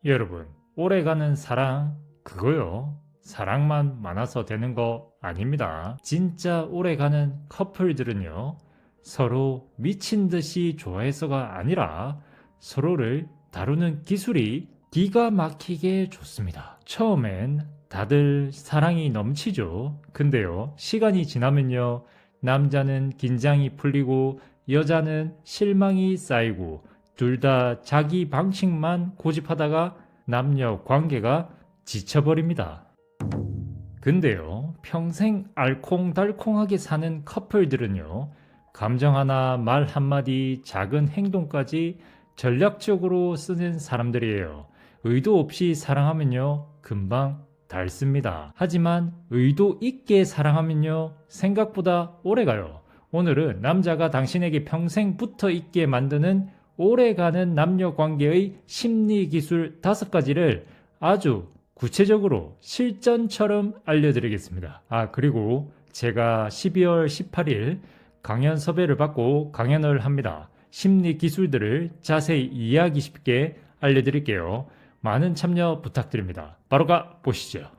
여러분, 오래가는 사랑, 그거요. 사랑만 많아서 되는 거 아닙니다. 진짜 오래가는 커플들은요, 서로 미친 듯이 좋아해서가 아니라 서로를 다루는 기술이 기가 막히게 좋습니다. 처음엔 다들 사랑이 넘치죠. 근데요, 시간이 지나면요, 남자는 긴장이 풀리고 여자는 실망이 쌓이고 둘 다 자기 방식만 고집하다가 남녀 관계가 지쳐버립니다. 근데요, 평생 알콩달콩하게 사는 커플들은요, 감정 하나, 말 한마디, 작은 행동까지 전략적으로 쓰는 사람들이에요. 의도 없이 사랑하면요, 금방 닳습니다. 하지만 의도 있게 사랑하면요, 생각보다 오래가요. 오늘은 남자가 당신에게 평생 붙어 있게 만드는 오래가는 남녀 관계의 심리 기술 5가지를 아주 구체적으로 실전처럼 알려드리겠습니다. 그리고 제가 12월 18일 강연 섭외를 받고 강연을 합니다. 심리 기술들을 자세히 이해하기 쉽게 알려드릴게요. 많은 참여 부탁드립니다. 바로 가 보시죠.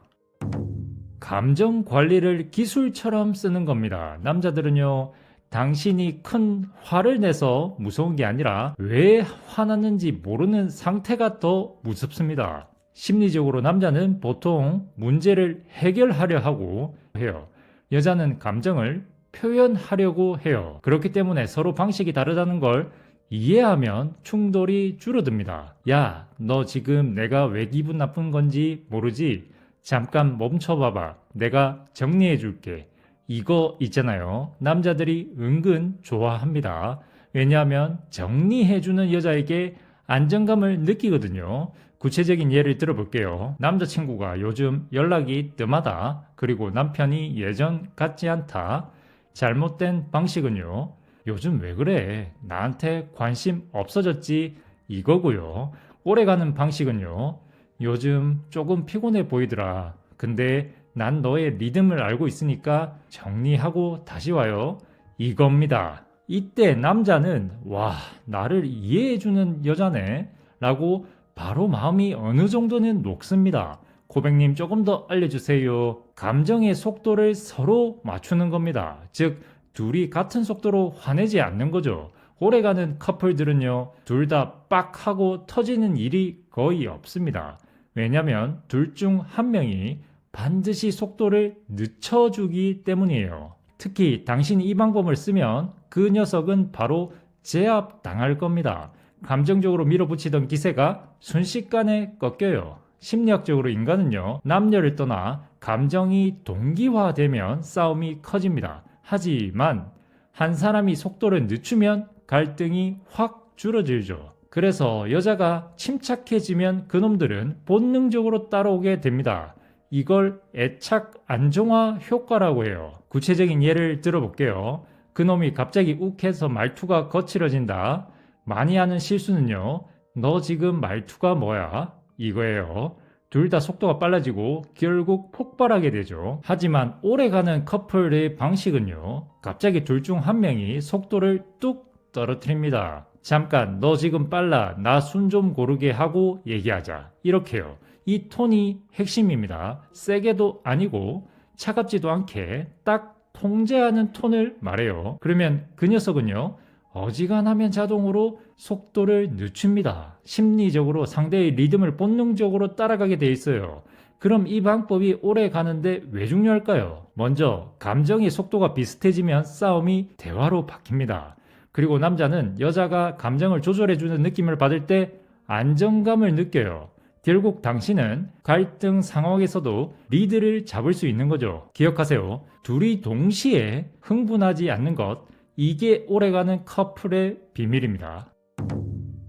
감정 관리를 기술처럼 쓰는 겁니다. 남자들은요, 당신이 큰 화를 내서 무서운 게 아니라 왜 화났는지 모르는 상태가 더 무섭습니다. 심리적으로 남자는 보통 문제를 해결하려 하고 해요. 여자는 감정을 표현하려고 해요. 그렇기 때문에 서로 방식이 다르다는 걸 이해하면 충돌이 줄어듭니다. 야, 너 지금 내가 왜 기분 나쁜 건지 모르지? 잠깐 멈춰봐봐. 내가 정리해 줄게. 이거 있잖아요. 남자들이 은근 좋아합니다. 왜냐하면 정리해주는 여자에게 안정감을 느끼거든요. 구체적인 예를 들어볼게요. 남자친구가 요즘 연락이 뜸하다. 그리고 남편이 예전 같지 않다. 잘못된 방식은요, 요즘 왜 그래? 나한테 관심 없어졌지? 이거고요. 오래가는 방식은요, 요즘 조금 피곤해 보이더라. 근데 난 너의 리듬을 알고 있으니까 정리하고 다시 와요. 이겁니다. 이때 남자는 와, 나를 이해해주는 여자네 라고 바로 마음이 어느 정도는 녹습니다. 고백님 조금 더 알려주세요. 감정의 속도를 서로 맞추는 겁니다. 즉 둘이 같은 속도로 화내지 않는 거죠. 오래가는 커플들은요, 둘 다 빡 하고 터지는 일이 거의 없습니다. 왜냐면 둘 중 한 명이 반드시 속도를 늦춰주기 때문이에요. 특히 당신이 이 방법을 쓰면 그 녀석은 바로 제압당할 겁니다. 감정적으로 밀어붙이던 기세가 순식간에 꺾여요. 심리학적으로 인간은요, 남녀를 떠나 감정이 동기화되면 싸움이 커집니다. 하지만 한 사람이 속도를 늦추면 갈등이 확 줄어들죠. 그래서 여자가 침착해지면 그놈들은 본능적으로 따라오게 됩니다. 이걸 애착 안정화 효과라고 해요. 구체적인 예를 들어볼게요. 그놈이 갑자기 욱해서 말투가 거칠어진다. 많이 하는 실수는요, 너 지금 말투가 뭐야? 이거예요. 둘 다 속도가 빨라지고 결국 폭발하게 되죠. 하지만 오래가는 커플의 방식은요, 갑자기 둘 중 한 명이 속도를 뚝 떨어뜨립니다. 잠깐, 너 지금 빨라. 나 숨 좀 고르게 하고 얘기하자. 이렇게요. 이 톤이 핵심입니다. 세게도 아니고 차갑지도 않게 딱 통제하는 톤을 말해요. 그러면 그 녀석은요, 어지간하면 자동으로 속도를 늦춥니다. 심리적으로 상대의 리듬을 본능적으로 따라가게 돼 있어요. 그럼 이 방법이 오래 가는데 왜 중요할까요? 먼저 감정의 속도가 비슷해지면 싸움이 대화로 바뀝니다. 그리고 남자는 여자가 감정을 조절해주는 느낌을 받을 때 안정감을 느껴요. 결국 당신은 갈등 상황에서도 리드를 잡을 수 있는 거죠. 기억하세요. 둘이 동시에 흥분하지 않는 것, 이게 오래가는 커플의 비밀입니다.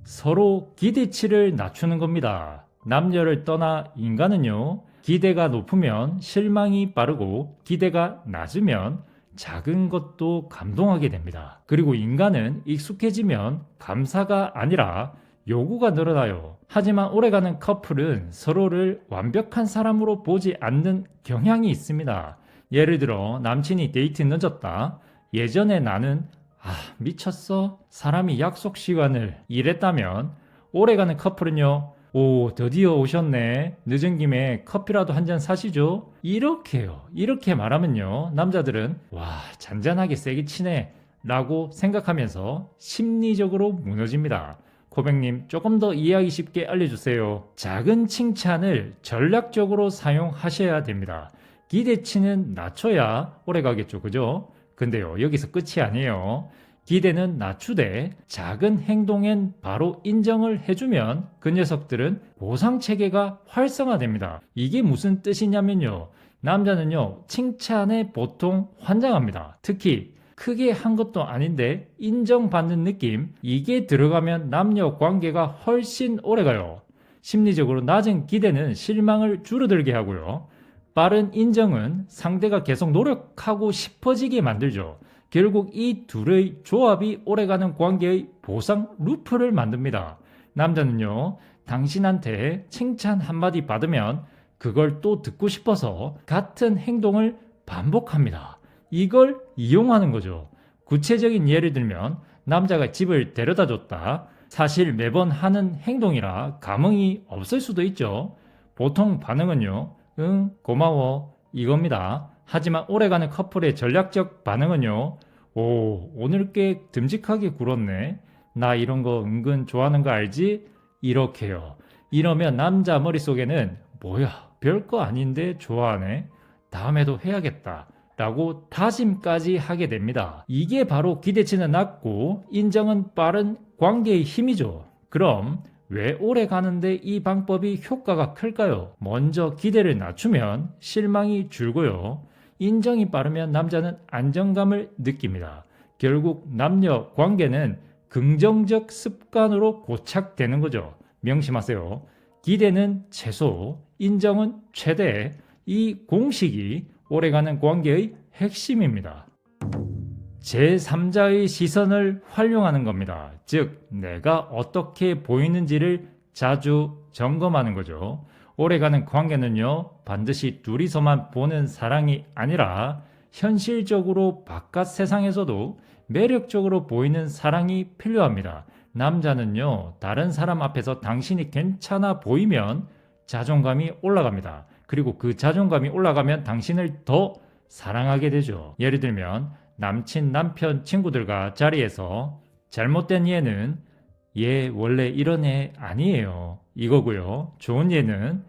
서로 기대치를 낮추는 겁니다. 남녀를 떠나 인간은요, 기대가 높으면 실망이 빠르고 기대가 낮으면 작은 것도 감동하게 됩니다. 그리고 인간은 익숙해지면 감사가 아니라 요구가 늘어나요. 하지만 오래가는 커플은 서로를 완벽한 사람으로 보지 않는 경향이 있습니다. 예를 들어 남친이 데이트 늦었다. 예전에 나는 미쳤어? 사람이 약속 시간을 이랬다면 오래가는 커플은요, 오, 드디어 오셨네. 늦은 김에 커피라도 한 잔 사시죠? 이렇게요. 이렇게 말하면요. 남자들은 와, 잔잔하게 세게 치네 라고 생각하면서 심리적으로 무너집니다. 고백님, 조금 더 이해하기 쉽게 알려주세요. 작은 칭찬을 전략적으로 사용하셔야 됩니다. 기대치는 낮춰야 오래 가겠죠. 그죠? 근데요, 여기서 끝이 아니에요. 기대는 낮추되 작은 행동엔 바로 인정을 해주면 그 녀석들은 보상체계가 활성화됩니다. 이게 무슨 뜻이냐면요. 남자는요, 칭찬에 보통 환장합니다. 특히 크게 한 것도 아닌데 인정받는 느낌, 이게 들어가면 남녀 관계가 훨씬 오래가요. 심리적으로 낮은 기대는 실망을 줄어들게 하고요. 빠른 인정은 상대가 계속 노력하고 싶어지게 만들죠. 결국 이 둘의 조합이 오래가는 관계의 보상 루프를 만듭니다. 남자는요, 당신한테 칭찬 한마디 받으면 그걸 또 듣고 싶어서 같은 행동을 반복합니다. 이걸 이용하는 거죠. 구체적인 예를 들면 남자가 집을 데려다 줬다. 사실 매번 하는 행동이라 감흥이 없을 수도 있죠. 보통 반응은요, 응, 고마워, 이겁니다. 하지만 오래가는 커플의 전략적 반응은요, 오, 오늘 꽤 듬직하게 굴었네. 나 이런 거 은근 좋아하는 거 알지? 이렇게요. 이러면 남자 머릿속에는 뭐야, 별거 아닌데 좋아하네. 다음에도 해야겠다. 라고 다짐까지 하게 됩니다. 이게 바로 기대치는 낮고 인정은 빠른 관계의 힘이죠. 그럼 왜 오래 가는데 이 방법이 효과가 클까요? 먼저 기대를 낮추면 실망이 줄고요. 인정이 빠르면 남자는 안정감을 느낍니다. 결국 남녀 관계는 긍정적 습관으로 고착되는 거죠. 명심하세요. 기대는 최소, 인정은 최대. 이 공식이 오래가는 관계의 핵심입니다. 제3자의 시선을 활용하는 겁니다. 즉, 내가 어떻게 보이는지를 자주 점검하는 거죠. 오래가는 관계는요, 반드시 둘이서만 보는 사랑이 아니라 현실적으로 바깥 세상에서도 매력적으로 보이는 사랑이 필요합니다. 남자는요, 다른 사람 앞에서 당신이 괜찮아 보이면 자존감이 올라갑니다. 그리고 그 자존감이 올라가면 당신을 더 사랑하게 되죠. 예를 들면 남친, 남편, 친구들과 자리에서 잘못된 예는 얘 원래 이런 애 아니에요, 이거고요. 좋은 예는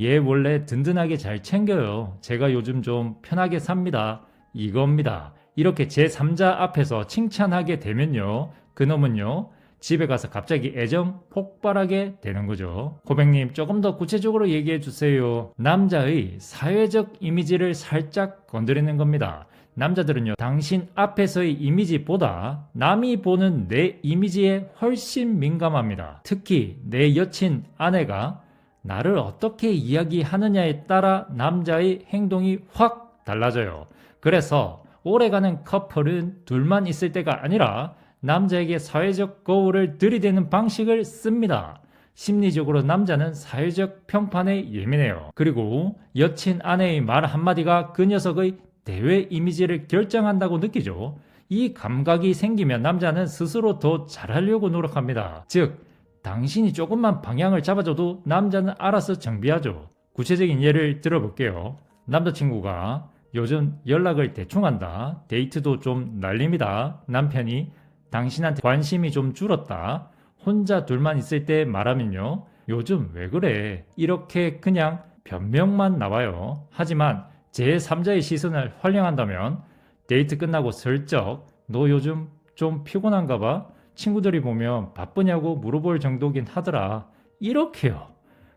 얘 원래 든든하게 잘 챙겨요. 제가 요즘 좀 편하게 삽니다, 이겁니다. 이렇게 제3자 앞에서 칭찬하게 되면요, 그놈은요, 집에 가서 갑자기 애정 폭발하게 되는 거죠. 고백님, 조금 더 구체적으로 얘기해 주세요. 남자의 사회적 이미지를 살짝 건드리는 겁니다. 남자들은요, 당신 앞에서의 이미지보다 남이 보는 내 이미지에 훨씬 민감합니다. 특히 내 여친, 아내가 나를 어떻게 이야기하느냐에 따라 남자의 행동이 확 달라져요. 그래서 오래가는 커플은 둘만 있을 때가 아니라 남자에게 사회적 거울을 들이대는 방식을 씁니다. 심리적으로 남자는 사회적 평판에 예민해요. 그리고 여친, 아내의 말 한마디가 그 녀석의 대외 이미지를 결정한다고 느끼죠. 이 감각이 생기면 남자는 스스로 더 잘하려고 노력합니다. 즉, 당신이 조금만 방향을 잡아줘도 남자는 알아서 정비하죠. 구체적인 예를 들어볼게요. 남자친구가 요즘 연락을 대충 한다. 데이트도 좀 날립니다. 남편이 당신한테 관심이 좀 줄었다. 혼자 둘만 있을 때 말하면요, 요즘 왜 그래? 이렇게 그냥 변명만 나와요. 하지만 제3자의 시선을 활용한다면 데이트 끝나고 슬쩍 너 요즘 좀 피곤한가 봐? 친구들이 보면 바쁘냐고 물어볼 정도긴 하더라. 이렇게요.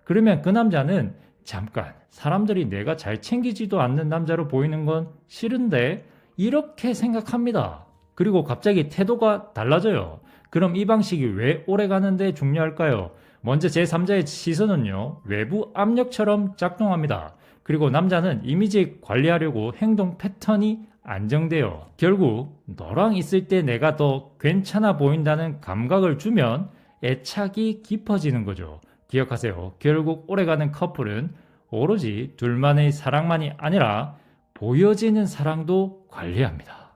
그러면 그 남자는 잠깐, 사람들이 내가 잘 챙기지도 않는 남자로 보이는 건 싫은데 이렇게 생각합니다. 그리고 갑자기 태도가 달라져요. 그럼 이 방식이 왜 오래 가는데 중요할까요? 먼저 제3자의 시선은요, 외부 압력처럼 작동합니다. 그리고 남자는 이미지 관리하려고 행동 패턴이 안정돼요. 결국 너랑 있을 때 내가 더 괜찮아 보인다는 감각을 주면 애착이 깊어지는 거죠. 기억하세요. 결국 오래가는 커플은 오로지 둘만의 사랑만이 아니라 보여지는 사랑도 관리합니다.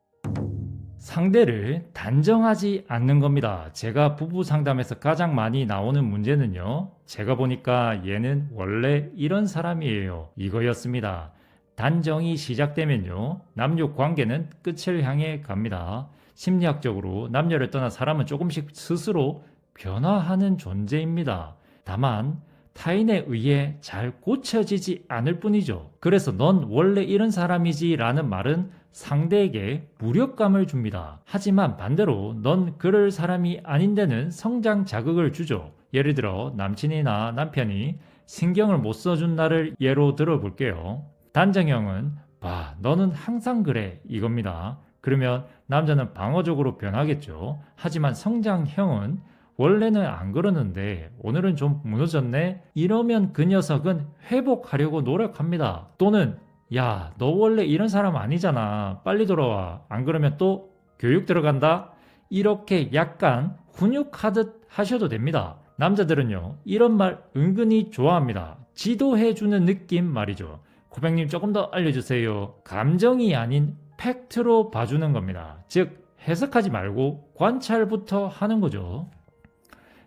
상대를 단정하지 않는 겁니다. 제가 부부 상담에서 가장 많이 나오는 문제는요. 제가 보니까 얘는 원래 이런 사람이에요. 이거였습니다. 단정이 시작되면요. 남녀 관계는 끝을 향해 갑니다. 심리학적으로 남녀를 떠나 사람은 조금씩 스스로 변화하는 존재입니다. 다만 타인에 의해 잘 고쳐지지 않을 뿐이죠. 그래서 넌 원래 이런 사람이지 라는 말은 상대에게 무력감을 줍니다. 하지만 반대로 넌 그럴 사람이 아닌데는 성장 자극을 주죠. 예를 들어 남친이나 남편이 신경을 못 써준 날을 예로 들어볼게요. 단정형은 봐, 너는 항상 그래 이겁니다. 그러면 남자는 방어적으로 변하겠죠. 하지만 성장형은 원래는 안 그러는데 오늘은 좀 무너졌네? 이러면 그 녀석은 회복하려고 노력합니다. 또는 야, 너 원래 이런 사람 아니잖아. 빨리 돌아와. 안 그러면 또 교육 들어간다? 이렇게 약간 훈육하듯 하셔도 됩니다. 남자들은요, 이런 말 은근히 좋아합니다. 지도해주는 느낌 말이죠. 고객님 조금 더 알려주세요. 감정이 아닌 팩트로 봐주는 겁니다. 즉, 해석하지 말고 관찰부터 하는 거죠.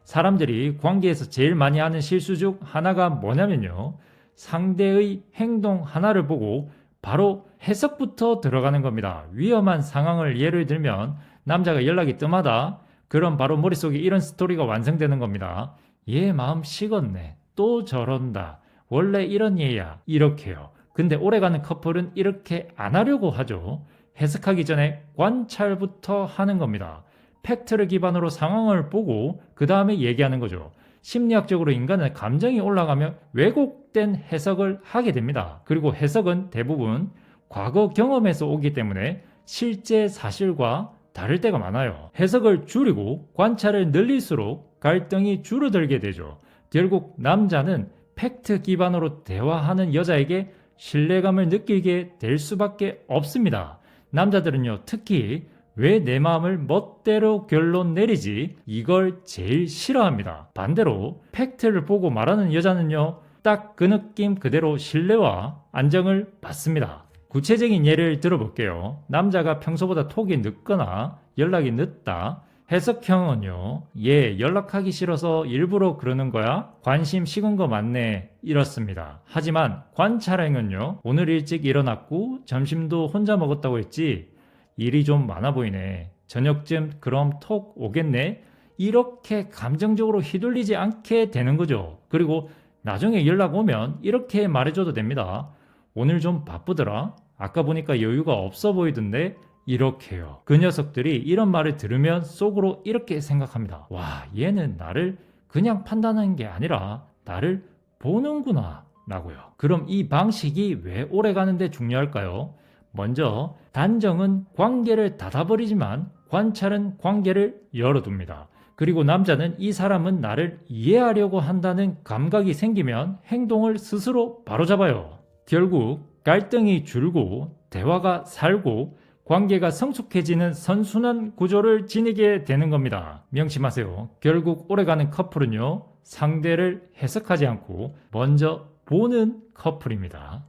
사람들이 관계에서 제일 많이 하는 실수 중 하나가 뭐냐면요. 상대의 행동 하나를 보고 바로 해석부터 들어가는 겁니다. 위험한 상황을 예를 들면 남자가 연락이 뜸하다. 그럼 바로 머릿속에 이런 스토리가 완성되는 겁니다. 얘 마음 식었네. 또 저런다. 원래 이런 얘야. 이렇게요. 근데 오래가는 커플은 이렇게 안 하려고 하죠. 해석하기 전에 관찰부터 하는 겁니다. 팩트를 기반으로 상황을 보고 그 다음에 얘기하는 거죠. 심리학적으로 인간은 감정이 올라가면 왜곡된 해석을 하게 됩니다. 그리고 해석은 대부분 과거 경험에서 오기 때문에 실제 사실과 다를 때가 많아요. 해석을 줄이고 관찰을 늘릴수록 갈등이 줄어들게 되죠. 결국 남자는 팩트 기반으로 대화하는 여자에게 신뢰감을 느끼게 될 수밖에 없습니다. 남자들은요, 특히 왜 내 마음을 멋대로 결론 내리지? 이걸 제일 싫어합니다. 반대로 팩트를 보고 말하는 여자는요, 딱 그 느낌 그대로 신뢰와 안정을 받습니다. 구체적인 예를 들어볼게요. 남자가 평소보다 톡이 늦거나 연락이 늦다. 해석형은요, 얘 연락하기 싫어서 일부러 그러는 거야? 관심 식은 거 맞네. 이렇습니다. 하지만 관찰형은요, 오늘 일찍 일어났고 점심도 혼자 먹었다고 했지? 일이 좀 많아 보이네. 저녁쯤 그럼 톡 오겠네? 이렇게 감정적으로 휘둘리지 않게 되는 거죠. 그리고 나중에 연락 오면 이렇게 말해줘도 됩니다. 오늘 좀 바쁘더라? 아까 보니까 여유가 없어 보이던데? 이렇게요. 그 녀석들이 이런 말을 들으면 속으로 이렇게 생각합니다. 와, 얘는 나를 그냥 판단하는 게 아니라 나를 보는구나 라고요. 그럼 이 방식이 왜 오래 가는데 중요할까요? 먼저 단정은 관계를 닫아버리지만 관찰은 관계를 열어둡니다. 그리고 남자는 이 사람은 나를 이해하려고 한다는 감각이 생기면 행동을 스스로 바로잡아요. 결국 갈등이 줄고 대화가 살고 관계가 성숙해지는 선순환 구조를 지니게 되는 겁니다. 명심하세요. 결국 오래가는 커플은요, 상대를 해석하지 않고 먼저 보는 커플입니다.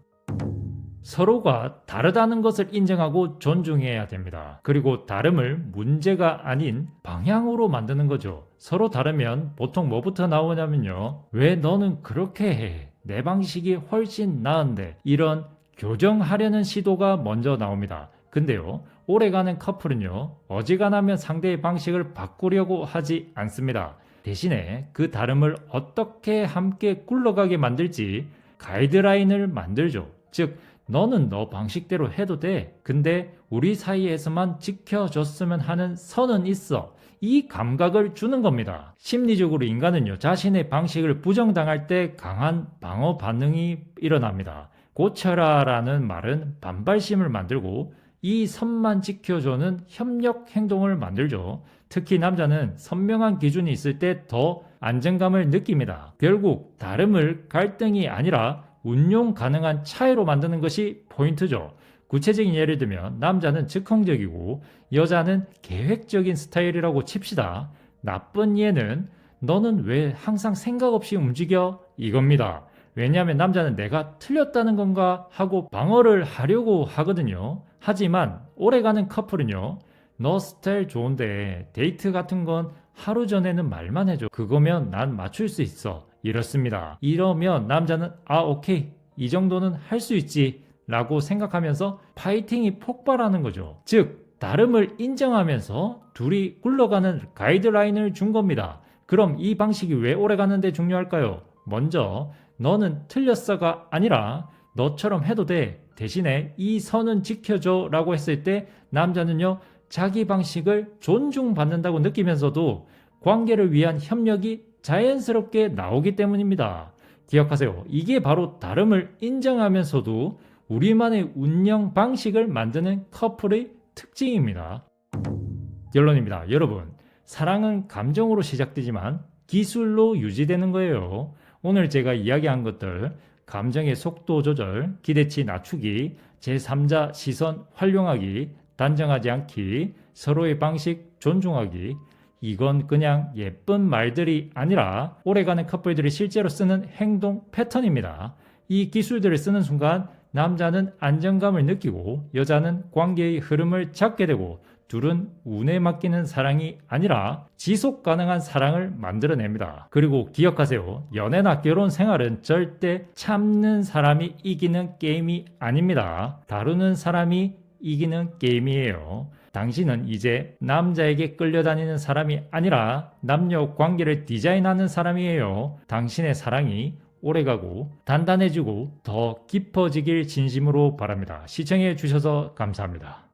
서로가 다르다는 것을 인정하고 존중해야 됩니다. 그리고 다름을 문제가 아닌 방향으로 만드는 거죠. 서로 다르면 보통 뭐부터 나오냐면요. 왜 너는 그렇게 해? 내 방식이 훨씬 나은데. 이런 교정하려는 시도가 먼저 나옵니다. 근데요, 오래가는 커플은요, 어지간하면 상대의 방식을 바꾸려고 하지 않습니다. 대신에 그 다름을 어떻게 함께 굴러가게 만들지 가이드라인을 만들죠. 즉, 너는 너 방식대로 해도 돼. 근데 우리 사이에서만 지켜줬으면 하는 선은 있어. 이 감각을 주는 겁니다. 심리적으로 인간은요, 자신의 방식을 부정당할 때 강한 방어 반응이 일어납니다. 고쳐라 라는 말은 반발심을 만들고 이 선만 지켜줘는 협력 행동을 만들죠. 특히 남자는 선명한 기준이 있을 때 더 안정감을 느낍니다. 결국 다름을 갈등이 아니라 운용 가능한 차이로 만드는 것이 포인트죠. 구체적인 예를 들면 남자는 즉흥적이고 여자는 계획적인 스타일이라고 칩시다. 나쁜 예는 너는 왜 항상 생각 없이 움직여? 이겁니다. 왜냐하면 남자는 내가 틀렸다는 건가 하고 방어를 하려고 하거든요. 하지만 오래가는 커플은요, 너 스타일 좋은데 데이트 같은 건 하루 전에는 말만 해줘. 그거면 난 맞출 수 있어. 이렇습니다. 이러면 남자는 아 오케이 이 정도는 할 수 있지 라고 생각하면서 파이팅이 폭발하는 거죠. 즉 다름을 인정하면서 둘이 굴러가는 가이드라인을 준 겁니다. 그럼 이 방식이 왜 오래가는데 중요할까요? 먼저 너는 틀렸어가 아니라 너처럼 해도 돼. 대신에 이 선은 지켜줘 라고 했을 때 남자는요 자기 방식을 존중받는다고 느끼면서도 관계를 위한 협력이 자연스럽게 나오기 때문입니다. 기억하세요. 이게 바로 다름을 인정하면서도 우리만의 운영 방식을 만드는 커플의 특징입니다. 결론입니다. 여러분, 사랑은 감정으로 시작되지만 기술로 유지되는 거예요. 오늘 제가 이야기한 것들, 감정의 속도 조절, 기대치 낮추기, 제3자 시선 활용하기, 단정하지 않기, 서로의 방식 존중하기, 이건 그냥 예쁜 말들이 아니라 오래가는 커플들이 실제로 쓰는 행동 패턴입니다. 이 기술들을 쓰는 순간 남자는 안정감을 느끼고 여자는 관계의 흐름을 잡게 되고 둘은 운에 맡기는 사랑이 아니라 지속 가능한 사랑을 만들어냅니다. 그리고 기억하세요. 연애나 결혼 생활은 절대 참는 사람이 이기는 게임이 아닙니다. 다루는 사람이 이기는 게임이에요. 당신은 이제 남자에게 끌려다니는 사람이 아니라 남녀 관계를 디자인하는 사람이에요. 당신의 사랑이 오래가고 단단해지고 더 깊어지길 진심으로 바랍니다. 시청해 주셔서 감사합니다.